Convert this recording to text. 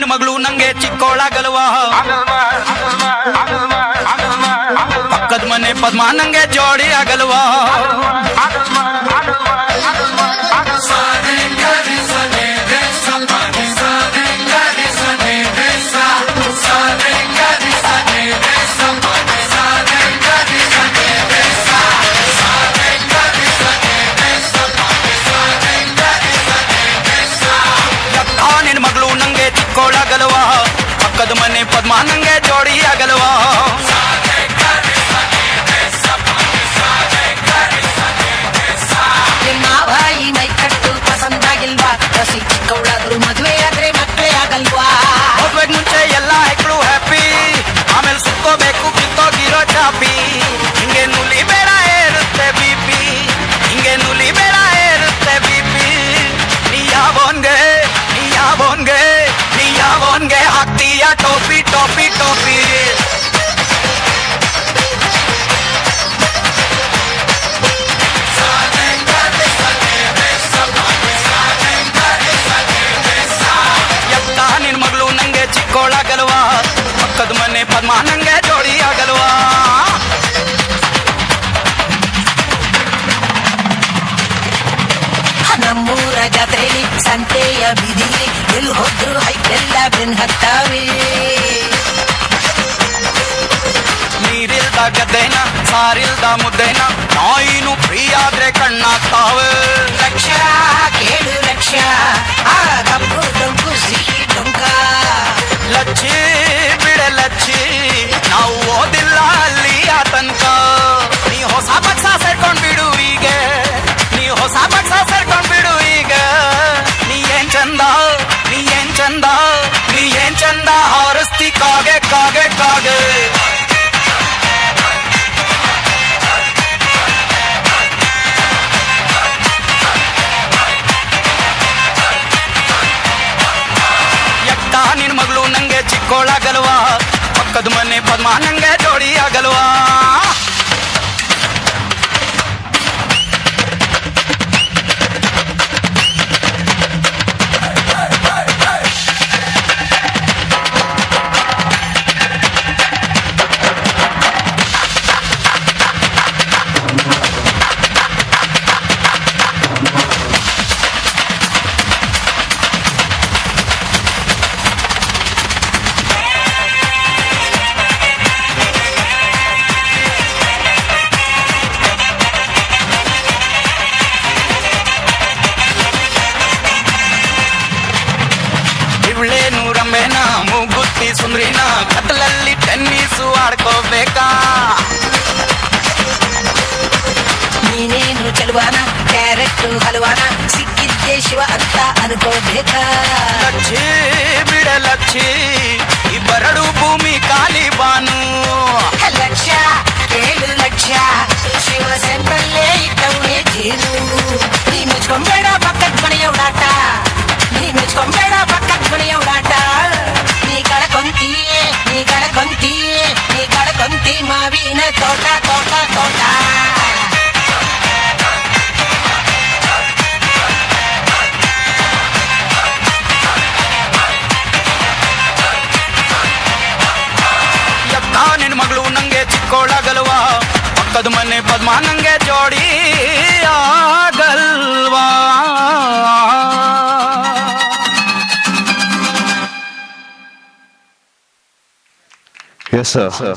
ನಿನ್ ಮಗಳು ನಂಗೆ ಚಿಕ್ಕೋಳಾಗಲ್ವಾ, ಪಕ್ಕದ ಮನೆ ಪದ್ಮ ನಂಗೆ ಜೋಡಿ ಆಗಲ್ವಾ. ನಿನ್ ಮಗಳು ನಂಗೆ ಚಿಕ್ಕೋಳಾಗಲ್ವಾ, ಪಕ್ಕದ ಮನೆ ಪದ್ಮ ನಂಗೆ ಜೋಡಿ ಆಗಲ್ವಾ. ಚಿಕ್ಕವಳಾದ್ರು ಮದುವೆ ಆದ್ರೆ ಮಕ್ಕಳೇ ಆಗಲ್ವಾ. ಹೋಗ್ಬೇಕು ಮುಂಚೆ ಎಲ್ಲ ಹೆಕ್ಳು ಹ್ಯಾಪಿ, ಆಮೇಲೆ ಸುತ್ಕೋಬೇಕು ಕಿತ್ತೋಗಿರೋ ಚಾಪಿ. ಹಿಂಗೆ ನುಲಿ ಬೇಡ ಇರುತ್ತೆ ಬಿಪಿ, ಹಿಂಗೆ ನುಲಿ ಬೇಡ ಇರುತ್ತೆ ಬಿಪಿ. ನೀ ಯಾವೋನ್ಗೆ ಹಾಕ್ತೀಯ ಟೋಪಿ ಟೋಪಿ ಟೋಪಿ. ನಿನ್ ಮಗಳು ನಂಗೆ ಚಿಕ್ಕೋಳಾಗಲ್ವಾ, ಪಕ್ಕದ ಮನೆ ಪದ್ಮ ನಂಗೆ ಜೋಡಿ ಆಗಲ್ವಾ. ನಮ್ಮೂರ ಜಾತ್ರೆಲಿ ಸಂತೆಯ ಬೀದಿಲಿ ಎಲ್ಲಿ ಹೋದ್ರು ಹೈಕೆಲ್ಲ ಬೆನ್ ಹತ್ತಾವೆ. ನೀರಿಲ್ದ ಗದ್ದೆನ ಸಾರಿಲ್ದ ಮುದ್ದೆನ ನಾಯಿನು ಫ್ರೀ ಆದ್ರೆ ಕಣ್ಣಾಗ್ತಾವೆ. ಲಕ್ಷ ಕೇಳು ಲಕ್ಷ ಆ ಕಬ್ಬು ಡೊಂಕು ಸಿಹಿ ಡೊಂಕ. ಲಚ್ಚಿ ಬಿಡೆ ಲಚ್ಚಿ ನಾವು ಓದಿಲ್ಲ ಅಲ್ಲಿ ಆ ತನಕ. ನೀ ಹೊಸ ಪಕ್ಷ ಸೇರ್ಕೊಂಡ್ ಬಿಡು ಈಗ, ನೀ ಹೊಸ ಪಕ್ಷ ಸೇರ್ಕೊಂಡ್ ಬಿಡು ಈಗ. ನೀ ಏನ್ ಚಂದ ಹಾರಿಸ್ತಿ ಕಾಗೆ ಕಾಗೆ ಕಾಗೆ. ನಿನ್ ಮಗಳು ನಂಗೆ ಚಿಕ್ಕೋಳಾಗಲ್ವಾ, ಪಕ್ಕದ ಮನೆ ಪದ್ಮ ನಂಗೆ ಜೋಡಿ ಆಗಲ್ವಾ. ರಂಬೆನ ಮೂಗುತ್ತಿ ಸುಂದ್ರಿನ ಕತ್ಲಲ್ಲಿ ಟೆನ್ನಿಸು ಆಡ್ಕೋಬೇಕಾ. ನೀನೇನು ಚೆಲುವಾನ ಕ್ಯಾರೆಟ್ ಹಲವಾನ ಸಿಕ್ಕಿದ್ದೆ ಶಿವ ಅಂತ ಅನ್ಕೋಬೇಕಾ. ಲಚ್ಚಿ ಬಿಡ ಲಚ್ಚಿ ಇಬ್ಬರಡು ಭೂಮಿ ಖಾಲಿ ಬಾನು. ಲಕ್ಷ ಕೇಳು ಲಕ್ಷ ಶಿವ ಸೆಂಟ್ರಲ್ಲೇ ಇದ್ದವನೇ ಜೇನು. ನೀ ಮುಚ್ಕೊಂಬೇಡ ಪಕ್ಕದ ಮನೆಯ ಉಡಾಟ, ನೀ ಮುಚ್ಕೊಂಬೇಡ ಪಕ್ಕದ ಮನೆಯ ಉಡಾಟ. ನೀ ಕಳಕೊಂತಿ ಮಾವಿನ ತೋಟ ತೋಟ ತೋಟ. ನಿನ್ ಮಗಳು ನಂಗೆ ಚಿಕ್ಕೋಳಾಗಲ್ವಾ, ಪಕ್ಕದ ಮನೆ ಪದ್ಮ ನಂಗೆ ಜೋಡಿ ಆಗಲ್ವಾ. Yes, sir.